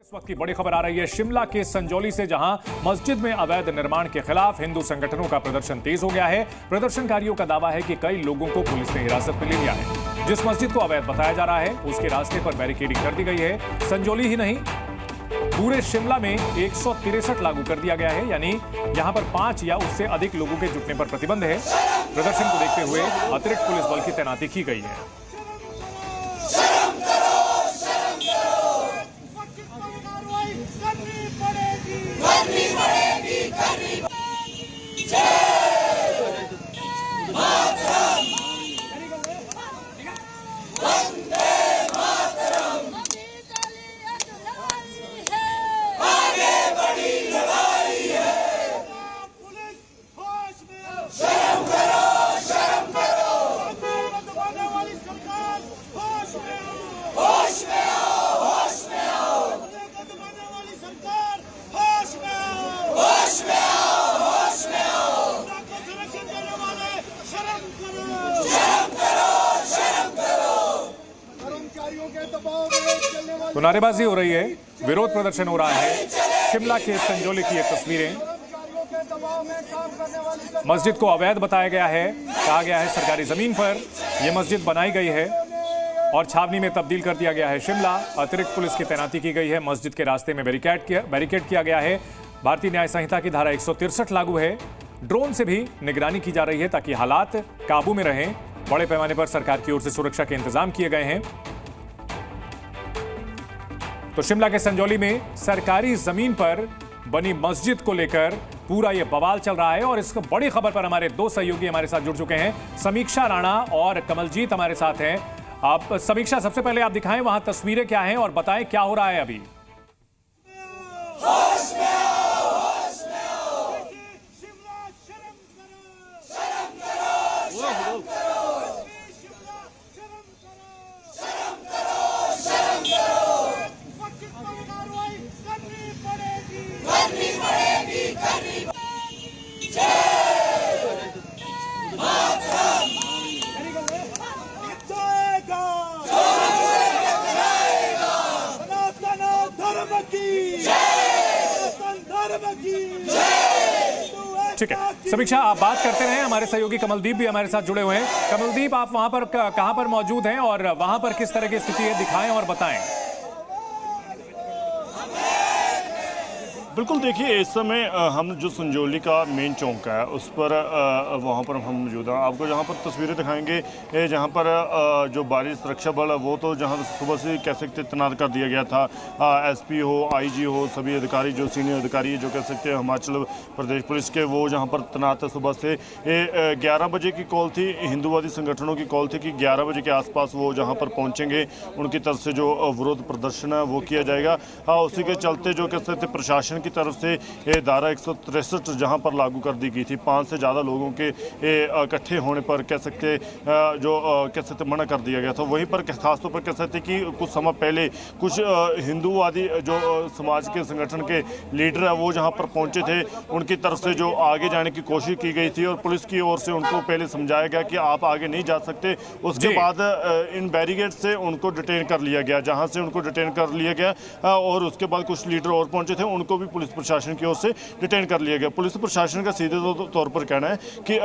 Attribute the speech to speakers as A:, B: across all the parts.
A: इस वक्त की बड़ी खबर आ रही है शिमला के संजौली से, जहां मस्जिद में अवैध निर्माण के खिलाफ हिंदू संगठनों का प्रदर्शन तेज हो गया है। प्रदर्शनकारियों का दावा है कि कई लोगों को पुलिस ने हिरासत में ले लिया है। जिस मस्जिद को अवैध बताया जा रहा है उसके रास्ते पर बैरिकेडिंग कर दी गई है। संजौली ही नहीं, पूरे शिमला में 163 लागू कर दिया गया है, यानी यहां पर 5 या उससे अधिक लोगों के जुटने पर प्रतिबंध है। प्रदर्शन को देखते हुए अतिरिक्त पुलिस बल की तैनाती की गई है। तो नारेबाजी हो रही है, विरोध प्रदर्शन हो रहा है। शिमला के संजौली की ये तस्वीरें, मस्जिद को अवैध बताया गया है, कहा गया है सरकारी जमीन पर यह मस्जिद बनाई गई है और छावनी में तब्दील कर दिया गया है शिमला। अतिरिक्त पुलिस की तैनाती की गई है। मस्जिद के रास्ते में बैरिकेड किया गया है। भारतीय न्याय संहिता की धारा 163 लागू है। ड्रोन से भी निगरानी की जा रही है ताकि हालात काबू में रहें। बड़े पैमाने पर सरकार की ओर से सुरक्षा के इंतजाम किए गए हैं। तो शिमला के संजौली में सरकारी जमीन पर बनी मस्जिद को लेकर पूरा यह बवाल चल रहा है और इस बड़ी खबर पर हमारे दो सहयोगी हमारे साथ जुड़ चुके हैं। समीक्षा राणा और कमलजीत हमारे साथ हैं। आप समीक्षा, सबसे पहले आप दिखाएं वहां तस्वीरें क्या हैं और बताएं क्या हो रहा है अभी। ठीक है समीक्षा, आप बात करते रहे। हमारे सहयोगी कमलदीप भी हमारे साथ जुड़े हुए हैं। कमलदीप, आप वहां पर कहां पर मौजूद हैं और वहां पर किस तरह की स्थिति है, दिखाएं और बताएं।
B: बिल्कुल, देखिए इस समय हम जो संजौली का मेन चौक है उस पर वहाँ पर हम मौजूद हैं। आपको जहाँ पर तस्वीरें दिखाएंगे, जहाँ पर जो बारिश सुरक्षा बल है वो तो जहाँ सुबह से कह सकते तैनात कर दिया गया था। एसपी हो, आईजी हो, सभी अधिकारी जो सीनियर अधिकारी जो कह सकते हैं हिमाचल प्रदेश पुलिस के, वो जहाँ पर तैनात है। सुबह से 11 बजे की कॉल थी, हिंदूवादी संगठनों की कॉल थी कि 11 बजे के आसपास वो जहाँ पर पहुँचेंगे, उनकी तरफ से जो विरोध प्रदर्शन है वो किया जाएगा। उसी के चलते जो कह सकते प्रशासन की तरफ से ये धारा 163 जहां पर लागू कर दी गई थी। 5 से ज़्यादा लोगों के इकट्ठे होने पर कह सकते कह सकते मना कर दिया गया था। वहीं पर खासतौर पर कह सकते कि कुछ समय पहले कुछ हिंदूवादी जो समाज के संगठन के लीडर है वो जहां पर पहुंचे थे, उनकी तरफ से जो आगे जाने की कोशिश की गई थी और पुलिस की ओर से उनको पहले समझाया गया कि आप आगे नहीं जा सकते। उसके बाद इन बैरिकेड से उनको डिटेन कर लिया गया, जहाँ से उनको डिटेन कर लिया गया और उसके बाद कुछ लीडर और पहुंचे थे, उनको भी पुलिस प्रशासन की ओर से डिटेन कर लिया गया। पुलिस प्रशासन का सीधे तौर पर कहना है कि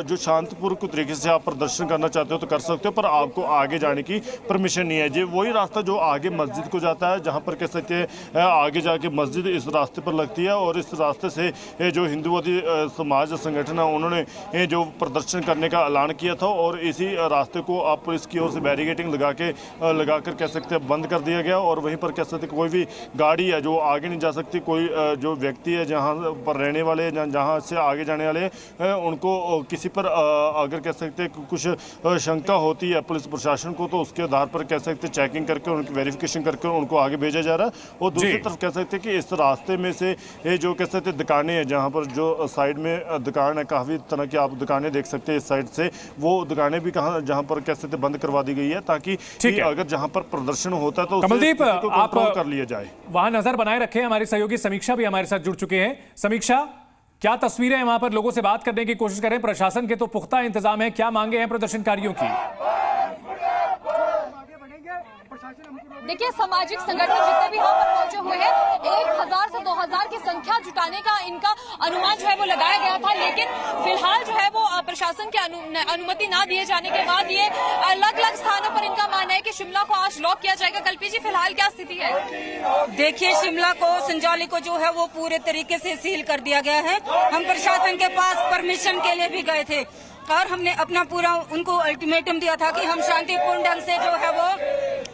B: जो शांतिपूर्ण तरीके से आप प्रदर्शन करना चाहते हो तो कर सकते हो, पर आपको आगे जाने की परमिशन नहीं है। जी वही रास्ता जो आगे मस्जिद को जाता है, जहां पर कह सकते हैं आगे जाके मस्जिद इस रास्ते पर लगती है और इस रास्ते से जो हिंदूवादी समाज संगठन है उन्होंने जो प्रदर्शन करने का ऐलान किया था और इसी रास्ते को आप पुलिस की ओर से बैरिकेडिंग लगाकर कह सकते हैं बंद कर दिया गया। और वहीं पर कह सकते कोई भी गाड़ी है जो आगे नहीं जा सकती, कोई जो व्यक्ति है जहाँ पर रहने वाले जहाँ से आगे जाने वाले उनको किसी पर अगर कह सकते कुछ शंका होती है पुलिस प्रशासन को, तो उसके आधार पर कह सकते चेकिंग करके उनकी वेरिफिकेशन करके उनको आगे भेजा जा रहा है। और दूसरी तरफ कह सकते कि इस रास्ते में से ये जो कह सकते दुकानें हैं, जहाँ पर जो साइड में दुकान है, काफ़ी तरह की आप दुकानें देख सकते हैं इस साइड से, वो दुकानें भी कहाँ जहाँ पर कह सकते बंद करवा दी गई है ताकि अगर जहाँ पर प्रदर्शन होता है तो
A: कमलदीप आप
B: कर लिया जाए।
A: वहां नजर बनाए रखे। हमारे सहयोगी समीक्षा भी हमारे साथ जुड़ चुके हैं। समीक्षा, क्या तस्वीरें हैं वहां पर? लोगों से बात करने की कोशिश करें। प्रशासन के तो पुख्ता इंतजाम है, क्या मांगे हैं प्रदर्शनकारियों की?
C: देखिए, सामाजिक संगठन जितने भी यहाँ पर पहुंचे हुए हैं संख्या जुटाने का इनका अनुमान जो है वो लगाया गया था, लेकिन फिलहाल जो है वो प्रशासन के अनुमति ना दिए जाने के बाद ये अलग अलग स्थानों पर इनका मानना है कि शिमला को आज लॉक किया जाएगा। कल्पी जी, फिलहाल क्या स्थिति है?
D: देखिए, शिमला को, संजौली को जो है वो पूरे तरीके से सील कर दिया गया है। हम प्रशासन के पास परमिशन के लिए भी गए थे और हमने अपना पूरा उनको अल्टीमेटम दिया था कि हम शांतिपूर्ण ढंग से जो है वो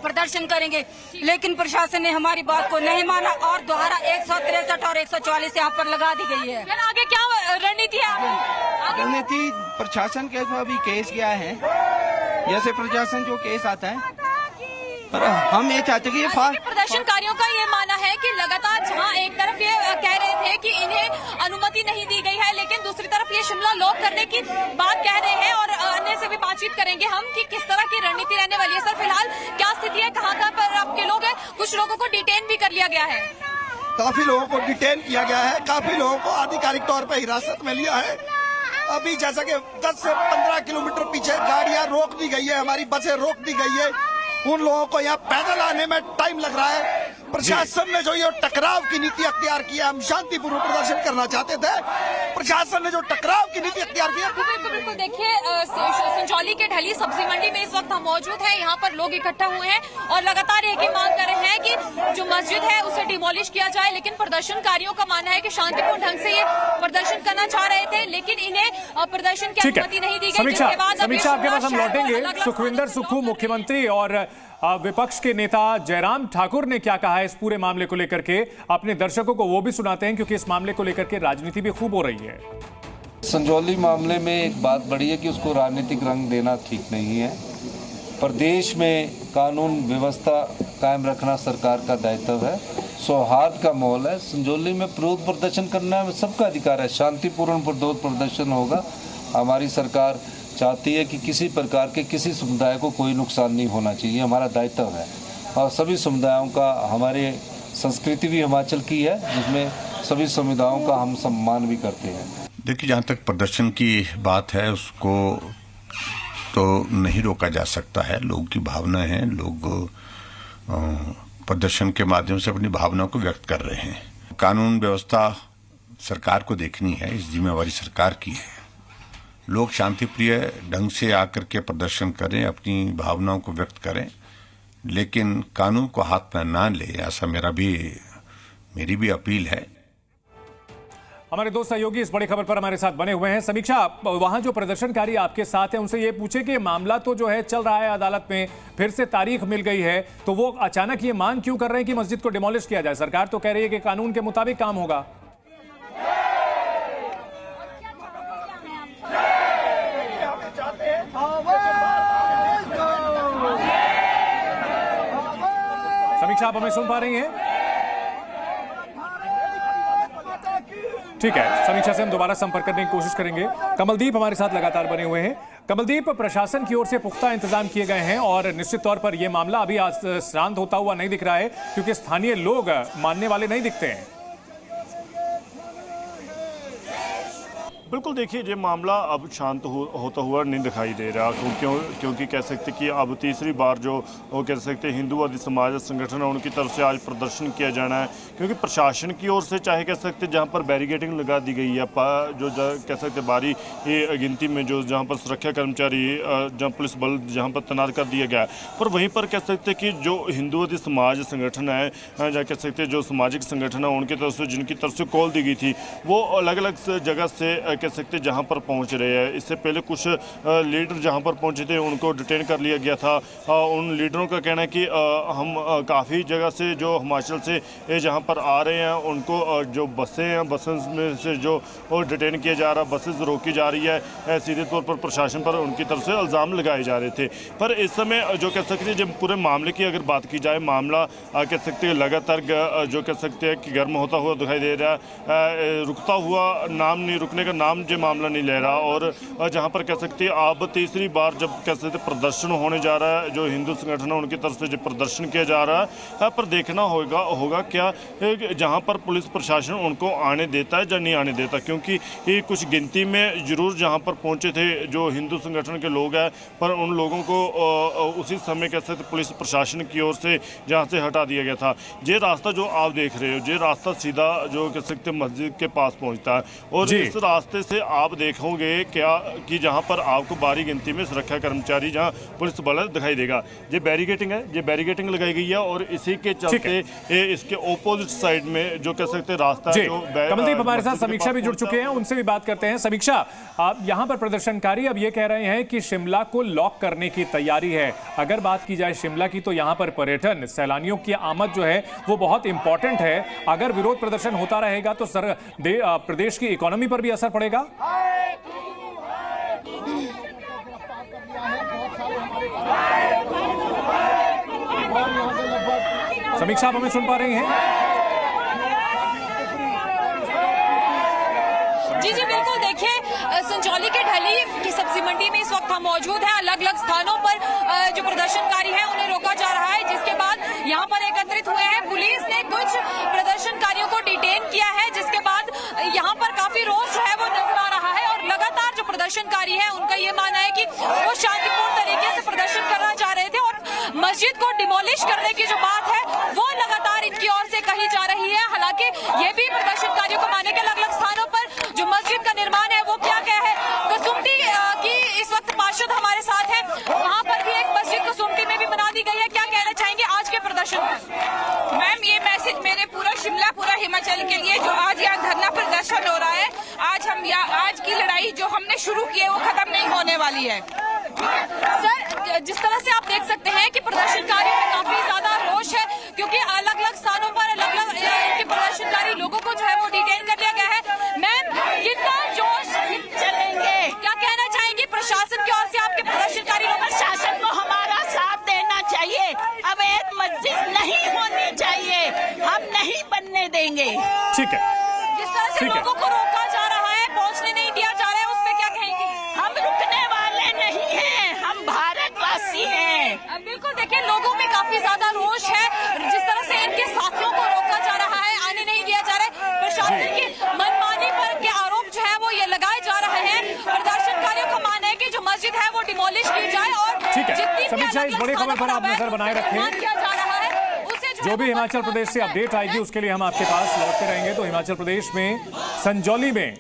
D: प्रदर्शन करेंगे, लेकिन प्रशासन ने हमारी बात को नहीं माना और दोबारा 163 और 144 यहाँ पर लगा दी गई है।
C: आगे क्या रणनीति है?
E: रणनीति प्रशासन के अभी केस गया है, जैसे प्रशासन जो केस आता है, पर हम ये चाहते कि ये
C: प्रदर्शनकारियों का ये मानना है कि लगातार जहां एक तरफ ये कह रहे थे कि इन्हें अनुमति नहीं दी गई है, लेकिन दूसरी तरफ ये शिमला लॉक करने की बात कह रहे हैं और अन्य से भी बातचीत करेंगे हम कि किस तरह की रणनीति रहने वाली है। सर, फिलहाल क्या स्थिति है, कहाँ पर आपके लोग हैं? कुछ लोगों को डिटेन भी कर लिया गया है।
F: काफी लोगों को डिटेन किया गया है, काफी लोगों को आधिकारिक तौर पर हिरासत में लिया है। अभी जैसा कि 10 से 15 किलोमीटर पीछे गाड़ियां रोक दी गई है, हमारी बसें रोक दी गई है। उन लोगों को यहाँ पैदल आने में टाइम लग रहा है। प्रशासन ने जो ये टकराव की नीति अख्तियार की है, हम शांतिपूर्ण प्रदर्शन करना चाहते थे, प्रशासन ने जो टकराव की नीति अख्तियार की है।
C: बिल्कुल, देखिए संजौली के ढली सब्जी मंडी में इस वक्त हम मौजूद हैं। यहाँ पर लोग इकट्ठा हुए हैं और लगातार एक ही मांग कर रहे हैं कि जो मस्जिद है उसे डिमोलिश किया जाए, लेकिन प्रदर्शनकारियों का मानना है कि शांतिपूर्ण ढंग से ये प्रदर्शन करना चाह रहे थे, लेकिन इन्हें प्रदर्शन की अनुमति नहीं दी गई।
A: समीक्षा आपके पास हम लौटेंगे। सुखविंदर सुक्खू, मुख्यमंत्री और विपक्ष के नेता जयराम ठाकुर ने क्या कहा है इस पूरे मामले को लेकर के, अपने दर्शकों को वो भी सुनाते हैं, क्योंकि इस मामले को लेकर के राजनीति भी खूब हो रही है।
G: संजौली मामले में एक बात बड़ी है कि उसको राजनीतिक रंग देना ठीक नहीं है। प्रदेश में कानून व्यवस्था कायम रखना सरकार का दायित्व है, सौहार्द का माहौल है। संजौली में विरोध प्रदर्शन करना में सबका अधिकार है, शांतिपूर्ण विरोध प्रदर्शन होगा। हमारी सरकार चाहती है कि किसी प्रकार के किसी समुदाय को कोई नुकसान नहीं होना चाहिए, हमारा दायित्व है। और सभी समुदायों का, हमारे संस्कृति भी हिमाचल की है जिसमें सभी समुदायों का हम सम्मान भी करते हैं।
H: देखिए, जहाँ तक प्रदर्शन की बात है उसको तो नहीं रोका जा सकता है। लोगों की भावना है, लोग प्रदर्शन के माध्यम से अपनी भावनाओं को व्यक्त कर रहे हैं। कानून व्यवस्था सरकार को देखनी है, इस जिम्मेवारी सरकार की है। लोग शांतिप्रिय ढंग से आकर के प्रदर्शन करें, अपनी भावनाओं को व्यक्त करें, लेकिन कानून को हाथ में ना ले, ऐसा मेरी भी अपील है।
A: हमारे दो सहयोगी इस बड़ी खबर पर हमारे साथ बने हुए हैं। समीक्षा, वहां जो प्रदर्शनकारी आपके साथ हैं उनसे ये पूछे कि मामला तो जो है चल रहा है अदालत में, फिर से तारीख मिल गई है, तो वो अचानक ये मांग क्यों कर रहे हैं कि मस्जिद को डिमोलिश किया जाए? सरकार तो कह रही है कि कानून के मुताबिक काम होगा। समीक्षा, आप हमें सुन पा रही हैं? ठीक है, समीक्षा से हम दोबारा संपर्क करने की कोशिश करेंगे। कमलदीप हमारे साथ लगातार बने हुए हैं। कमलदीप, प्रशासन की ओर से पुख्ता इंतजाम किए गए हैं और निश्चित तौर पर यह मामला अभी आज शांत होता हुआ नहीं दिख रहा है, क्योंकि स्थानीय लोग मानने वाले नहीं दिखते हैं।
B: बिल्कुल, देखिए, ये मामला अब शांत होता हुआ नहीं दिखाई दे रहा, क्योंकि कह सकते कि अब तीसरी बार जो वो कह सकते हिंदूवादी समाज संगठन है उनकी तरफ से आज प्रदर्शन किया जाना है, क्योंकि प्रशासन की ओर से चाहे कह सकते जहां पर बैरिकेडिंग लगा दी गई है, जो कह सकते बारी गिनती में जो जहां पर सुरक्षा कर्मचारी, जहां पुलिस बल जहां पर तैनात कर दिया गया है, पर वहीं पर कह सकते कि जो हिंदूवादी समाज संगठन है, जहाँ कह सकते जो सामाजिक संगठन है उनकी तरफ से, जिनकी तरफ से कॉल दी गई थी, वो अलग अलग जगह से कह सकते जहां पर पहुंच रहे हैं। इससे पहले कुछ लीडर जहां पर पहुंचे थे उनको डिटेन कर लिया गया था। उन लीडरों का कहना है कि हम काफ़ी जगह से जो हिमाचल से जहां पर आ रहे हैं उनको जो बसें हैं, बसें में से जो डिटेन किया जा रहा, बसेस रोकी जा रही है, सीधे तौर पर प्रशासन पर उनकी तरफ से इल्ज़ाम लगाए जा रहे थे। पर इस समय जो कह सकते हैं, जब पूरे मामले की अगर बात की जाए, मामला कह सकते हैं लगातार जो कह सकते हैं कि गर्म होता हुआ दिखाई दे रहा है, रुकता हुआ रुकने का नाम नाम जो मामला नहीं ले रहा, और जहाँ पर कह सकते हैं अब तीसरी बार जब कह सकते प्रदर्शन होने जा रहा है, जो हिंदू संगठन है उनकी तरफ से जो प्रदर्शन किया जा रहा है, पर देखना होगा क्या जहाँ पर पुलिस प्रशासन उनको आने देता है या नहीं आने देता, क्योंकि ये कुछ गिनती में जरूर जहाँ पर पहुँचे थे जो हिंदू संगठन के लोग हैं, पर उन लोगों को उसी समय कह सकते पुलिस प्रशासन की ओर से जहाँ से हटा दिया गया था। ये रास्ता जो आप देख रहे हो, ये रास्ता सीधा जो कह सकते मस्जिद के पास पहुँचता है, और इस रास्ते से आप देखोगे क्या कि जहाँ पर आपको भारी गिनती में सुरक्षा कर्मचारी जहाँ पुलिस बल दिखाई देगा। ये बैरिकेटिंग है, ये बैरिकेटिंग लगाई गई है, और इसी के चलते इसके ऑपोजिट साइड में जो कह सकते रास्ता है जो
A: कमलदीप हमारे साथ समीक्षा भी जुड़ चुके हैं, उनसे भी बात करते हैं। समीक्षा, यहाँ पर प्रदर्शनकारी अब ये कह रहे हैं कि शिमला को लॉक करने की तैयारी है। अगर बात की जाए शिमला की तो यहाँ पर पर्यटन सैलानियों की आमद जो है वो बहुत इंपॉर्टेंट है। अगर विरोध प्रदर्शन होता रहेगा तो प्रदेश की इकोनॉमी पर भी असर पड़ेगा। समीक्षा, आप हमें सुन पा रही हैं?
C: जी बिल्कुल। देखिए, संजौली के ढली की सब्जी मंडी में इस वक्त हम मौजूद हैं। अलग अलग स्थानों पर जो प्रदर्शनकारी हैं उन्हें रोका जा रहा है, जिसके बाद यहाँ पर एकत्रित हुए हैं। पुलिस ने कुछ प्रदर्शनकारियों को डिटेन किया है, जिसके बाद यहाँ पर काफी रोष जो है वो नजर आ रहा है। और लगातार जो प्रदर्शनकारी है उनका ये मानना है कि वो शांतिपूर्ण तरीके से प्रदर्शन करना चाह रहे थे, और मस्जिद को डिमोलिश करने की जो बात है वो लगातार इनकी ओर से कही जा रही है। हालांकि ये भी प्रदर्शनकारियों को माने के अलग अलग स्थानों पर जो मस्जिद का निर्माण है वो क्या है। कसुमटी की इस वक्त पार्षद हमारे साथ है, वहाँ पर भी एक मस्जिद कसुमटी में भी बना दी गई है। क्या कहना चाहेंगे आज के प्रदर्शन में?
I: मैम, ये मैसेज मेरे पूरा शिमला, पूरा हिमाचल के लिए जो आज यहाँ धरना प्रदर्शन हो रहा है, आज की लड़ाई जो हमने शुरू की है वो खत्म नहीं होने वाली है।
C: सर, जिस तरह से आप देख सकते हैं कि प्रदर्शनकारियों में काफी ज्यादा रोष है, क्योंकि अलग अलग स्थानों पर अलग अलग इनके प्रदर्शनकारी लोगों को जो है वो डिटेन कर लिया गया है। मैम, कितना जोश चलेंगे, क्या कहना चाहेंगे प्रशासन की ओर से आपके प्रदर्शनकारी लोग?
I: प्रशासन को हमारा साथ देना चाहिए, अवैध मस्जिद नहीं होनी चाहिए, हम नहीं बनने देंगे।
A: ठीक है।
C: जिस तरह से लोगों को रोका जा रहा है, पहुंचने नहीं दिया जा रहा है, उस पर क्या कहेंगे?
I: हम रुकने वाले नहीं हैं, हम भारतवासी हैं।
C: बिल्कुल। देखिए, लोगों में काफी ज्यादा रोष है। जिस तरह से इनके साथियों को रोका जा रहा है, आने नहीं दिया जा रहा है, प्रशासन की मनमानी पर के आरोप जो है वो ये लगाए जा रहे हैं। प्रदर्शनकारियों का मानना है कि जो मस्जिद है वो डिमोलिश की जाए, और जितनी
A: समीक्षा, इस बड़ी खबर पर आप नजर बनाए रखें।
C: किया जा रहा है
A: जो भी हिमाचल प्रदेश से अपडेट आएगी उसके लिए हम आपके पास लौटते रहेंगे। तो हिमाचल प्रदेश में संजौली में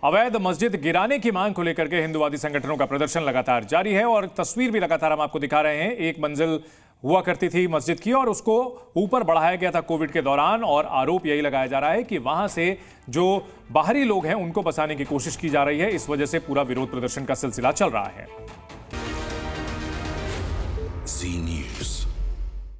A: अवैध मस्जिद गिराने की मांग को लेकर के हिंदुवादी संगठनों का प्रदर्शन लगातार जारी है, और तस्वीर भी लगातार हम आपको दिखा रहे हैं। एक मंजिल हुआ करती थी मस्जिद की, और उसको ऊपर बढ़ाया गया था कोविड के दौरान, और आरोप यही लगाया जा रहा है कि वहां से जो बाहरी लोग हैं उनको बसाने की कोशिश की जा रही है। इस वजह से पूरा विरोध प्रदर्शन का सिलसिला चल रहा है।